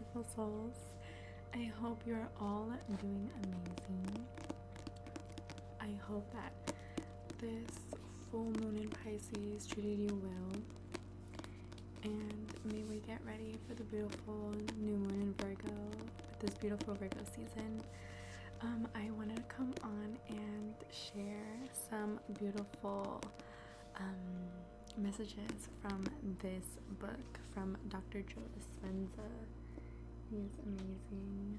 beautiful souls. I hope you're all doing amazing. I hope that this full moon in Pisces treated you well. And may we get ready for the beautiful new moon in Virgo, this beautiful Virgo season. I wanted to come on and share some beautiful messages from this book from Dr. Joe Dispenza. He is amazing.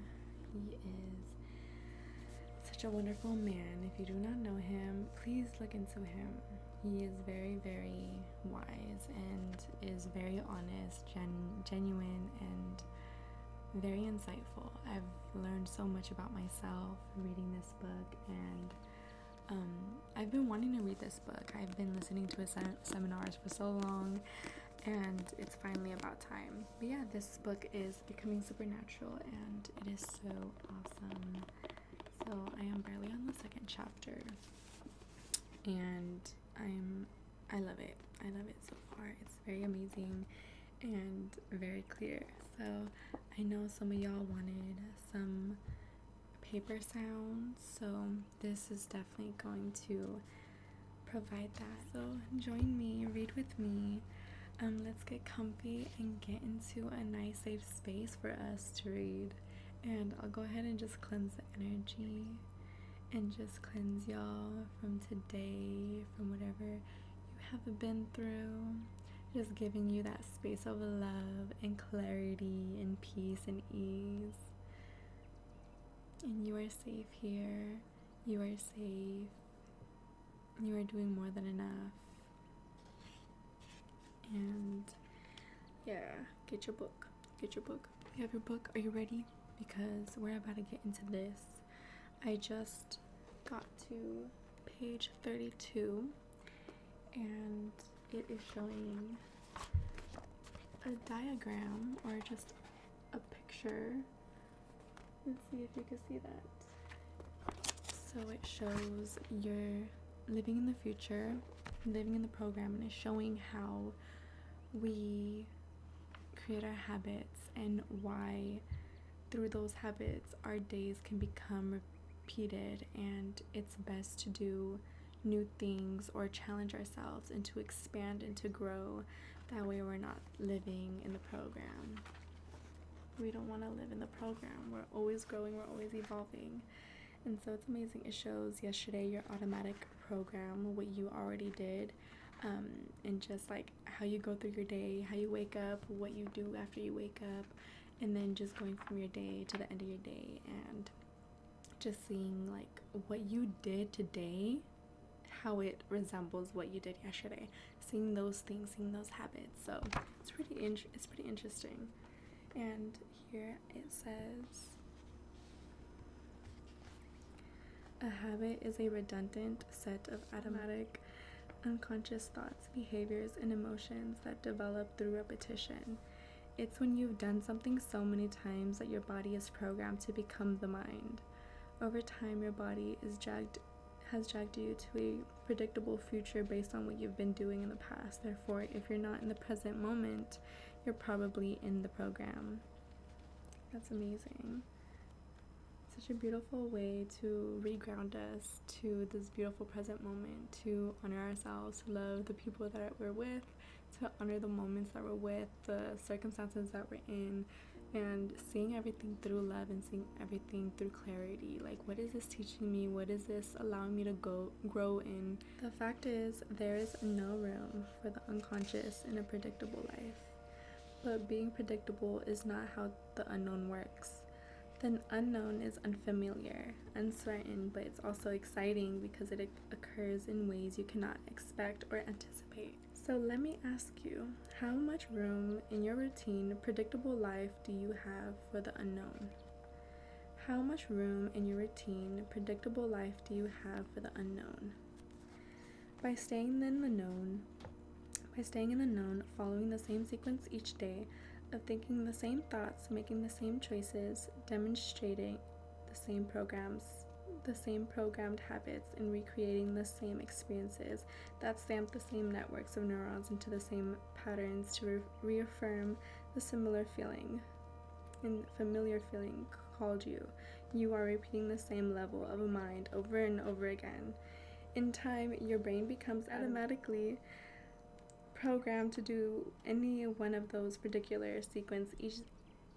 He is such a wonderful man. If you do not know him, please look into him. He is very, very wise and is very honest, genuine, and very insightful. I've learned so much about myself reading this book, and I've been wanting to read this book. I've been listening to his seminars for so long, and it's finally about time. But yeah, this book is Becoming Supernatural, and it is so awesome. So I am barely on the second chapter, and I love it. I love it so far. It's very amazing and very clear. So I know some of y'all wanted some paper sounds, so this is definitely going to provide that. So join me, read with me. Let's get comfy and get into a nice safe space for us to read. And I'll go ahead and just cleanse the energy and just cleanse y'all from today, from whatever you have been through. Just giving you that space of love and clarity and peace and ease. And you are safe here. You are safe. You are doing more than enough. And yeah, get your book. Get your book. You have your book. Are you ready? Because we're about to get into this. I just got to page 32, and it is showing a diagram, or just a picture. Let's see if you can see that. So it shows you're living in the future, living in the program, and it's showing how we create our habits and why through those habits our days can become repeated, and it's best to do new things or challenge ourselves and to expand and to grow. That way we're not living in the program. We don't want to live in the program. We're always growing, we're always evolving. And so it's amazing. It shows yesterday your automatic program, what you already did, and just like how you go through your day, how you wake up, what you do after you wake up, and then just going from your day to the end of your day, and just seeing like what you did today, how it resembles what you did yesterday, seeing those things, seeing those habits. So it's pretty interesting. And here it says, a habit is a redundant set of automatic, unconscious thoughts, behaviors, and emotions that develop through repetition. It's when you've done something so many times that your body is programmed to become the mind. Over time, your body has dragged you to a predictable future based on what you've been doing in the past. Therefore, if you're not in the present moment, you're probably in the program. That's amazing. Such a beautiful way to reground us to this beautiful present moment, to honor ourselves, to love the people that we're with, to honor the moments that we're with, the circumstances that we're in, and seeing everything through love and seeing everything through clarity. Like, what is this teaching me? What is this allowing me to grow in? The fact is, there is no room for the unconscious in a predictable life. But being predictable is not how the unknown works. The unknown is unfamiliar, uncertain, but it's also exciting because it occurs in ways you cannot expect or anticipate. So let me ask you, how much room in your routine, predictable life do you have for the unknown? How much room in your routine, predictable life do you have for the unknown? By staying in the known, following the same sequence each day, of thinking the same thoughts, making the same choices, demonstrating the same programmed habits, and recreating the same experiences that stamp the same networks of neurons into the same patterns to reaffirm the similar feeling. and familiar feeling called you. You are repeating the same level of mind over and over again. In time, your brain becomes automatically programmed to do any one of those particular sequence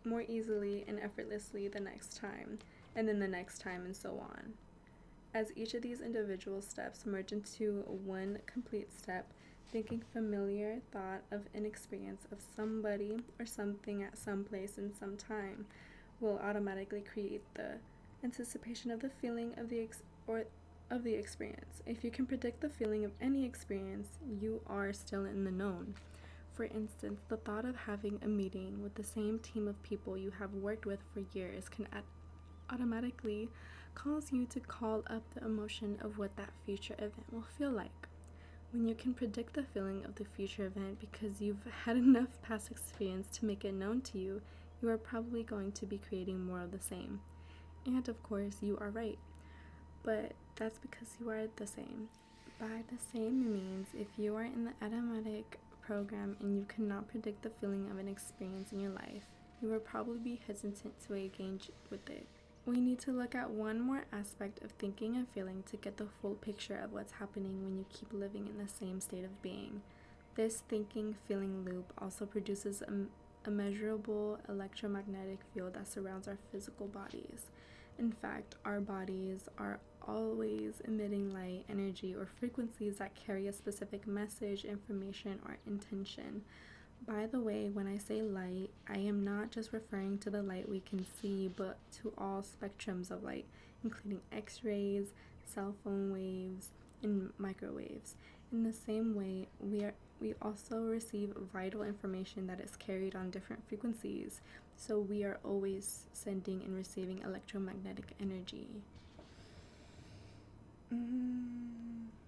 more easily and effortlessly the next time, and then the next time, and so on. As each of these individual steps merge into one complete step, thinking familiar thought of an experience of somebody or something at some place in some time will automatically create the anticipation of the feeling of the experience. If you can predict the feeling of any experience, you are still in the known. For instance, the thought of having a meeting with the same team of people you have worked with for years can automatically cause you to call up the emotion of what that future event will feel like. When you can predict the feeling of the future event because you've had enough past experience to make it known to you, you are probably going to be creating more of the same. And of course, you are right. But that's because you are the same. By the same means, if you are in the automatic program and you cannot predict the feeling of an experience in your life, you will probably be hesitant to engage with it. We need to look at one more aspect of thinking and feeling to get the full picture of what's happening when you keep living in the same state of being. This thinking-feeling loop also produces a measurable electromagnetic field that surrounds our physical bodies. In fact, our bodies are always emitting light, energy, or frequencies that carry a specific message, information, or intention. By the way, when I say light, I am not just referring to the light we can see, but to all spectrums of light, including X-rays, cell phone waves, and microwaves. In the same way, we also receive vital information that is carried on different frequencies, so we are always sending and receiving electromagnetic energy.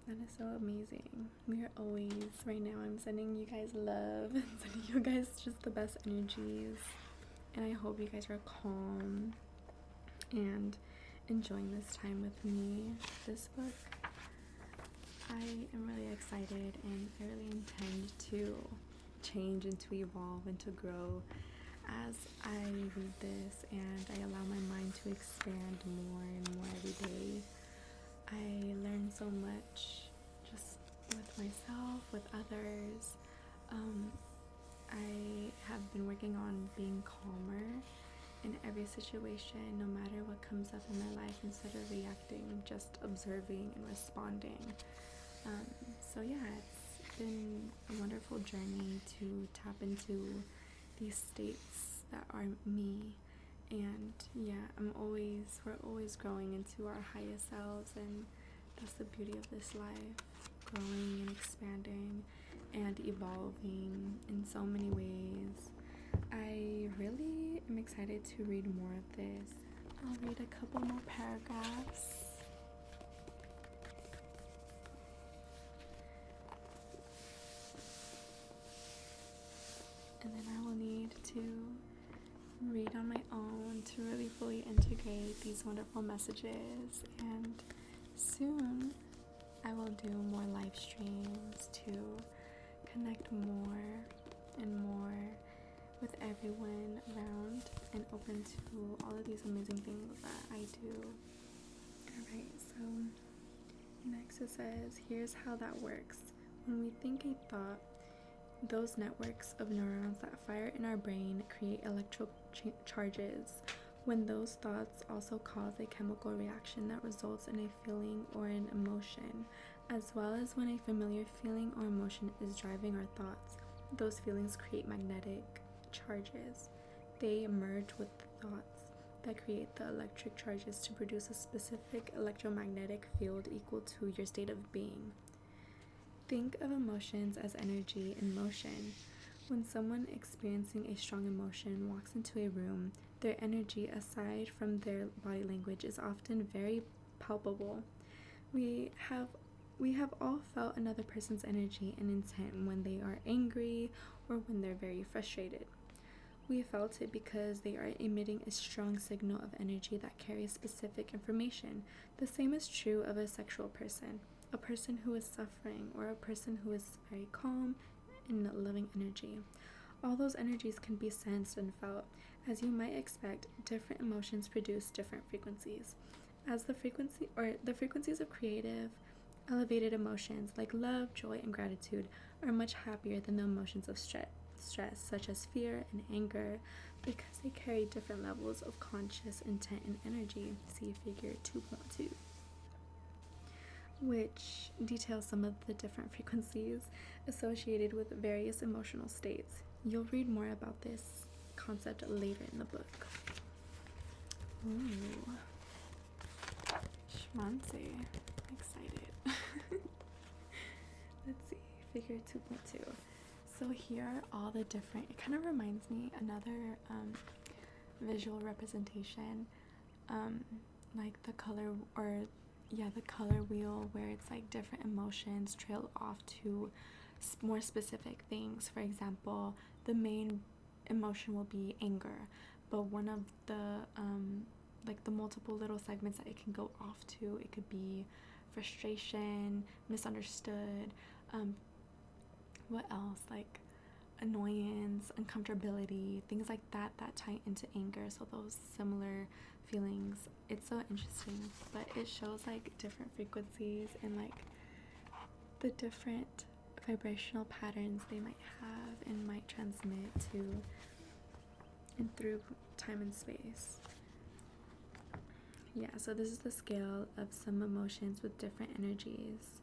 That is so amazing. We are always, right now I'm sending you guys love and sending you guys just the best energies, and I hope you guys are calm and enjoying this time with me. This book, I am really excited, and I really intend to change and to evolve and to grow as I read this and I allow my mind to expand more and more every day. I learn so much just with myself, with others. I have been working on being calmer in every situation, no matter what comes up in my life, instead of reacting, just observing and responding. So yeah, it's been a wonderful journey to tap into these states that are me. And yeah, we're always growing into our highest selves, and that's the beauty of this life, growing and expanding and evolving in so many ways. I really am excited to read more of this. I'll read a couple more paragraphs. And then I will need to read on my own to really fully integrate these wonderful messages, and soon I will do more live streams to connect more and more with everyone around and open to all of these amazing things that I do. Alright, so next it says, here's how that works. When we think a thought, those networks of neurons that fire in our brain create electrical charges, when those thoughts also cause a chemical reaction that results in a feeling or an emotion, as well as when a familiar feeling or emotion is driving our thoughts. Those feelings create magnetic charges. They merge with the thoughts that create the electric charges to produce a specific electromagnetic field equal to your state of being. Think of emotions as energy in motion. When someone experiencing a strong emotion walks into a room, their energy, aside from their body language, is often very palpable. We have all felt another person's energy and intent when they are angry or when they're very frustrated. We felt it because they are emitting a strong signal of energy that carries specific information. The same is true of a sexual person, a person who is suffering, or a person who is very calm and loving energy. All those energies can be sensed and felt. As you might expect, different emotions produce different frequencies. As the frequencies of creative, elevated emotions like love, joy, and gratitude are much happier than the emotions of stress, such as fear and anger, because they carry different levels of conscious intent and energy. See figure 2.2, which details some of the different frequencies associated with various emotional states. You'll read more about this concept later in the book. Ooh. Schmancy. I'm excited. Let's see, figure 2.2. So here are all the different, it kind of reminds me another visual representation, like the color, or yeah, the color wheel, where it's like different emotions trail off to more specific things. For example, the main emotion will be anger, but one of the like the multiple little segments that it can go off to, it could be frustration, misunderstood, what else, like annoyance, uncomfortability, things like that tie into anger. So those similar feelings, it's so interesting. But it shows like different frequencies and like the different vibrational patterns they might have and might transmit to and through time and space. Yeah, so this is the scale of some emotions with different energies.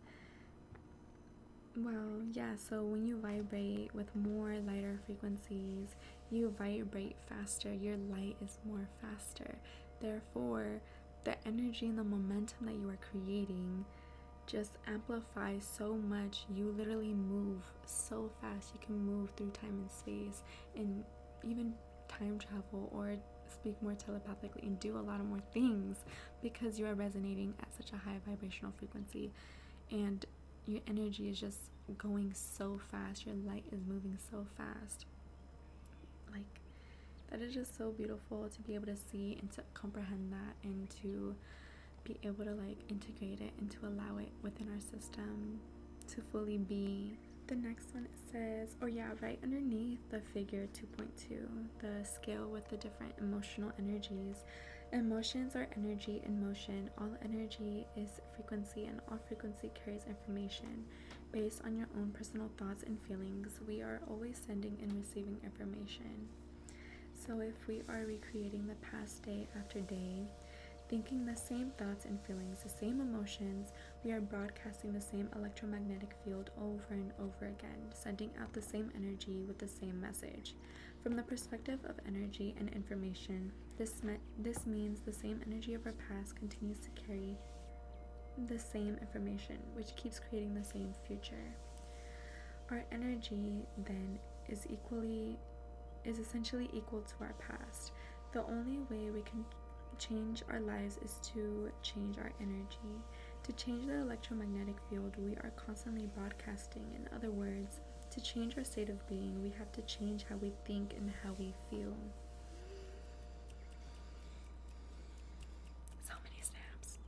Well, yeah, so when you vibrate with more lighter frequencies, you vibrate faster. Your light is more faster. Therefore, the energy and the momentum that you are creating just amplifies so much. You literally move so fast. You can move through time and space, and even time travel, or speak more telepathically and do a lot of more things, because you are resonating at such a high vibrational frequency, and your energy is just going so fast. Your light is moving so fast. Like, that is just so beautiful to be able to see and to comprehend that, and to be able to like integrate it and to allow it within our system to fully be. The next one, it says, right underneath the figure 2.2, the scale with the different emotional energies. Emotions are energy in motion. All energy is frequency, and all frequency carries information. Based on your own personal thoughts and feelings, we are always sending and receiving information. So if we are recreating the past day after day, thinking the same thoughts and feelings, the same emotions, we are broadcasting the same electromagnetic field over and over again, sending out the same energy with the same message. From the perspective of energy and information, this means the same energy of our past continues to carry the same information, which keeps creating the same future. Our energy then is essentially equal to our past. The only way we can change our lives is to change our energy. To change the electromagnetic field we are constantly broadcasting. In other words, to change our state of being, we have to change how we think and how we feel. So many snaps.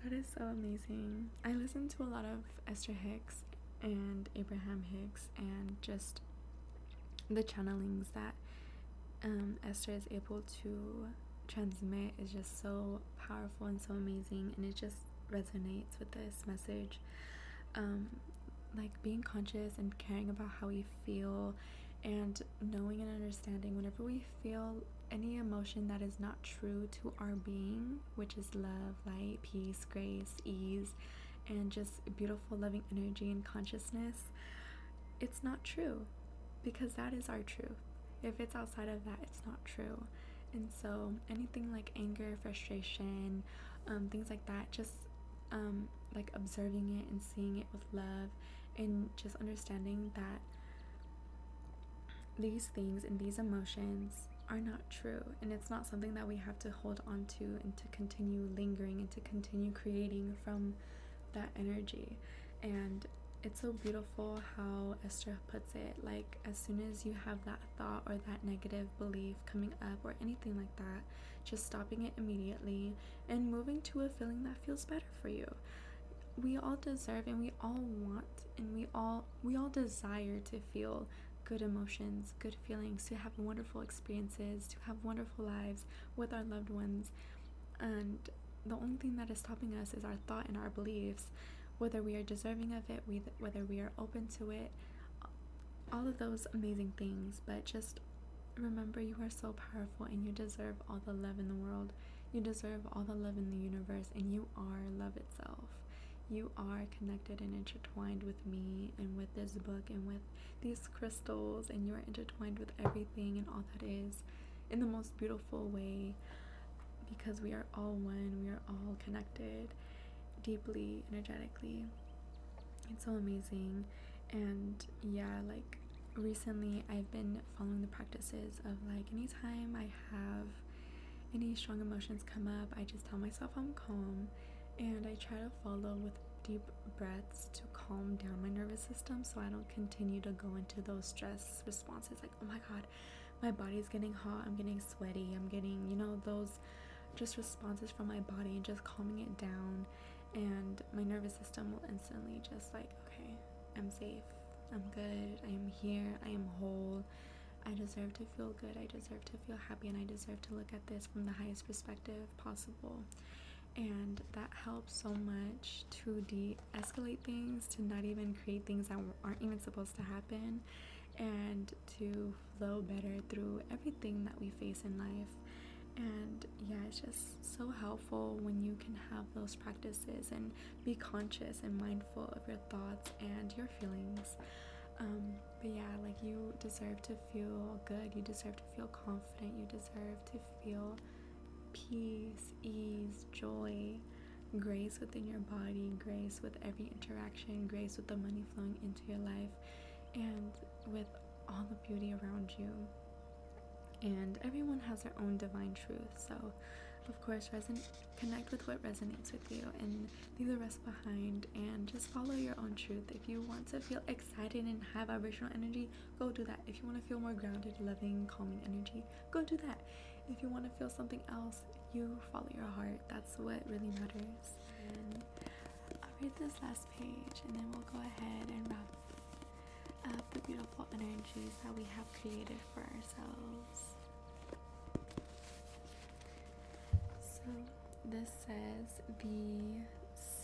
That is so amazing. I listen to a lot of Esther Hicks and Abraham Hicks, and just the channelings that Esther is able to transmit is just so powerful and so amazing, and it just resonates with this message. Like being conscious and caring about how we feel, and knowing and understanding whenever we feel any emotion that is not true to our being, which is love, light, peace, grace, ease, and just beautiful loving energy and consciousness, it's not true, because that is our truth. If it's outside of that, it's not true. And so anything like anger, frustration, things like that, just like observing it and seeing it with love, and just understanding that these things and these emotions are not true, and it's not something that we have to hold on to and to continue lingering and to continue creating from that energy. And it's so beautiful how Esther puts it, like as soon as you have that thought or that negative belief coming up or anything like that, just stopping it immediately and moving to a feeling that feels better for you. we all deserve, and we all want, and we all desire to feel good emotions, good feelings, to have wonderful experiences, to have wonderful lives with our loved ones. And the only thing that is stopping us is our thought and our beliefs, whether we are deserving of it, whether we are open to it, all of those amazing things. But just remember, you are so powerful, and you deserve all the love in the world. You deserve all the love in the universe, and you are love itself. You are connected and intertwined with me and with this book and with these crystals, and you are intertwined with everything and all that is in the most beautiful way, because we are all one. We are all connected deeply, energetically. It's so amazing. And yeah, like recently I've been following the practices of, like, anytime I have any strong emotions come up, I just tell myself I'm calm, and I try to follow with deep breaths to calm down my nervous system, so I don't continue to go into those stress responses, like, oh my god, my body's getting hot, I'm getting sweaty, I'm getting, those just responses from my body, and just calming it down. And my nervous system will instantly just, like, okay, I'm safe, I'm good, I am here, I am whole, I deserve to feel good, I deserve to feel happy, and I deserve to look at this from the highest perspective possible. And that helps so much to de-escalate things, to not even create things that aren't even supposed to happen, and to flow better through everything that we face in life. And yeah, it's just so helpful when you can have those practices and be conscious and mindful of your thoughts and your feelings. But yeah, like, you deserve to feel good, you deserve to feel confident, you deserve to feel peace, ease, joy, grace within your body, grace with every interaction, grace with the money flowing into your life, and with all the beauty around you. And everyone has their own divine truth, so of course connect with what resonates with you, and leave the rest behind, and just follow your own truth. If you want to feel excited and high vibrational energy, go do that. If you want to feel more grounded, loving, calming energy, go do that. If you want to feel something else, you follow your heart. That's what really matters. And I'll read this last page, and then we'll go ahead and wrap up the beautiful energies that we have created for ourselves. So this says, the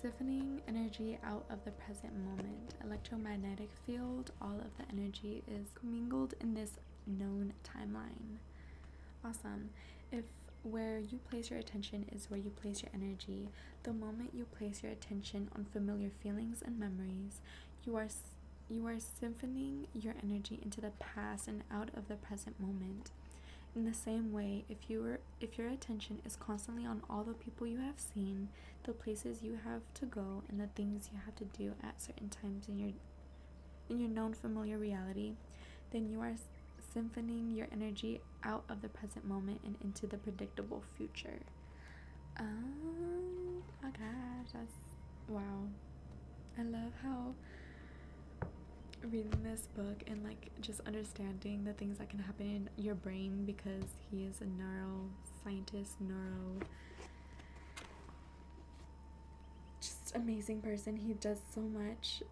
siphoning energy out of the present moment, electromagnetic field, all of the energy is commingled in this known timeline. Awesome. If where you place your attention is where you place your energy, the moment you place your attention on familiar feelings and memories, you are siphoning your energy into the past and out of the present moment. In the same way, if your attention is constantly on all the people you have seen, the places you have to go, and the things you have to do at certain times in your known familiar reality, then you are siphoning your energy out of the present moment and into the predictable future. Oh gosh, that's wow. I love how reading this book and, like, just understanding the things that can happen in your brain, because he is a neuroscientist, just amazing person. He does so much.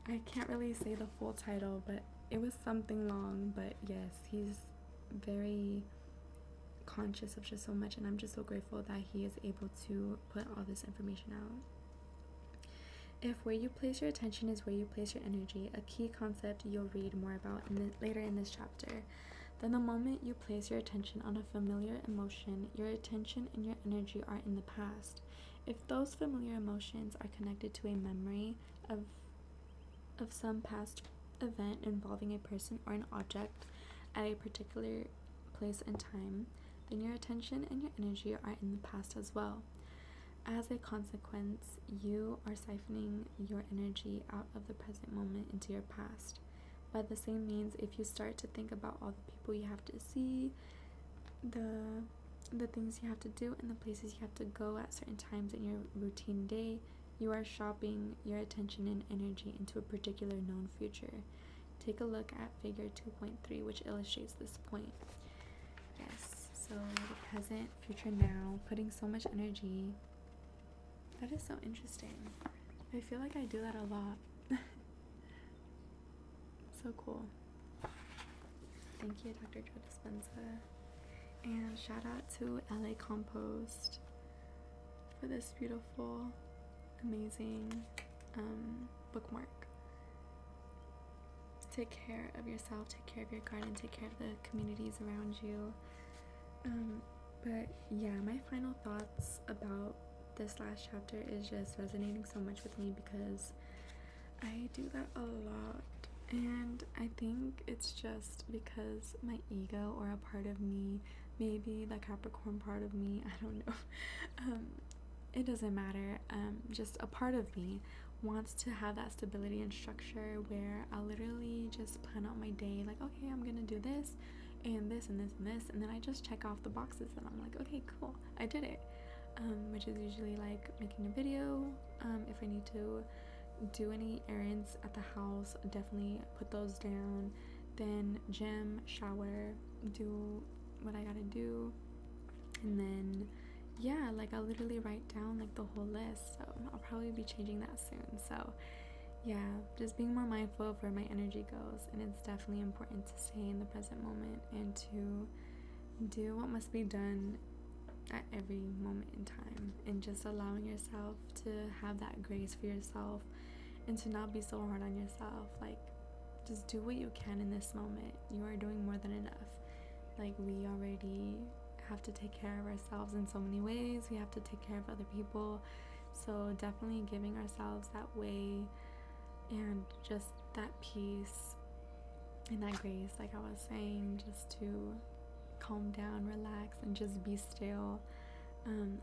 I can't really say the full title, but it was something long. But yes, he's very conscious of just so much, and I'm just so grateful that he is able to put all this information out. If where you place your attention is where you place your energy, a key concept you'll read more about later in this chapter, then the moment you place your attention on a familiar emotion, your attention and your energy are in the past. If those familiar emotions are connected to a memory of some past event involving a person or an object at a particular place and time, then your attention and your energy are in the past as well. As a consequence, you are siphoning your energy out of the present moment into your past. By the same means, if you start to think about all the people you have to see, the things you have to do, and the places you have to go at certain times in your routine day, you are shopping your attention and energy into a particular known future. Take a look at figure 2.3, which illustrates this point. Yes, so the present, future, now, putting so much energy. That is so interesting. I feel like I do that a lot. So cool. Thank you, Dr. Joe Dispenza. And shout out to LA Compost for this beautiful, amazing bookmark. Take care of yourself, take care of your garden, take care of the communities around you. But yeah, my final thoughts about this last chapter is just resonating so much with me because I do that a lot. And I think it's just because my ego, or a part of me, maybe the Capricorn part of me, I don't know, it doesn't matter, just a part of me wants to have that stability and structure where I'll literally just plan out my day, like, okay, I'm gonna do this and this and this and this, and then I just check off the boxes and I'm like, okay, cool, I did it. Which is usually like making a video, if I need to do any errands at the house, definitely put those down, then gym, shower, do what I gotta do, and then yeah, like I'll literally write down like the whole list. So I'll probably be changing that soon. So yeah, just being more mindful of where my energy goes, and it's definitely important to stay in the present moment and to do what must be done at every moment in time, and just allowing yourself to have that grace for yourself and to not be so hard on yourself. Like, just do what you can in this moment. You are doing more than enough. Like, we already have to take care of ourselves in so many ways. We have to take care of other people. So definitely giving ourselves that way and just that peace and that grace, like I was saying, just to calm down, relax, and just be still.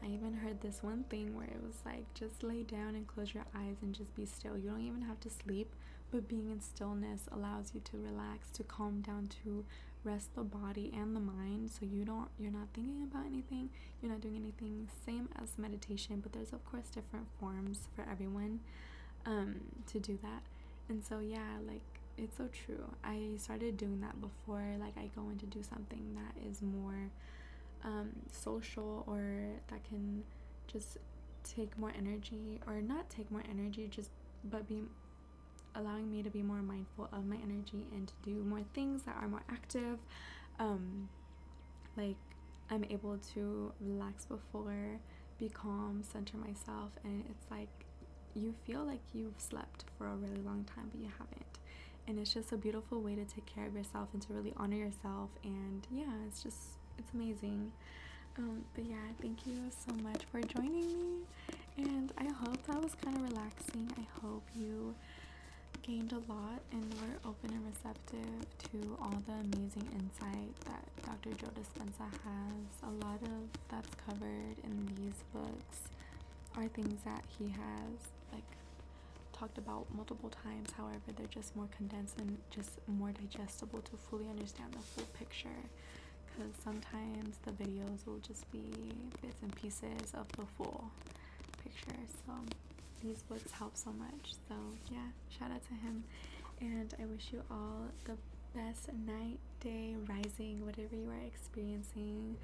I even heard this one thing where it was like, just lay down and close your eyes and just be still. You don't even have to sleep, but being in stillness allows you to relax, to calm down, to rest the body and the mind, so you're not thinking about anything, you're not doing anything. Same as meditation, but there's of course different forms for everyone to do that. And so yeah, like, it's so true. I started doing that before, like I go in to do something that is more social, or that can just take more energy, or not take more energy, just but be allowing me to be more mindful of my energy and to do more things that are more active. Like, I'm able to relax before, be calm, center myself, and it's like you feel like you've slept for a really long time, but you haven't. And it's just a beautiful way to take care of yourself and to really honor yourself. And yeah, it's amazing. But yeah, thank you so much for joining me, and I hope that was kind of relaxing. I hope you gained a lot and were open and receptive to all the amazing insight that Dr. Joe Dispenza has. A lot of that's covered in these books are things that he has like talked about multiple times. However, they're just more condensed and just more digestible to fully understand the full picture, because sometimes the videos will just be bits and pieces of the full picture. So these books help so much. So yeah, shout out to him, and I wish you all the best night, day, rising, whatever you are experiencing.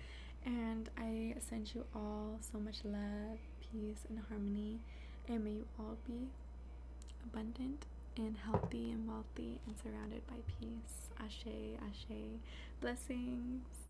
And I send you all so much love, peace, and harmony, and may you all be abundant and healthy and wealthy and surrounded by peace. Ashe, ashe. Blessings.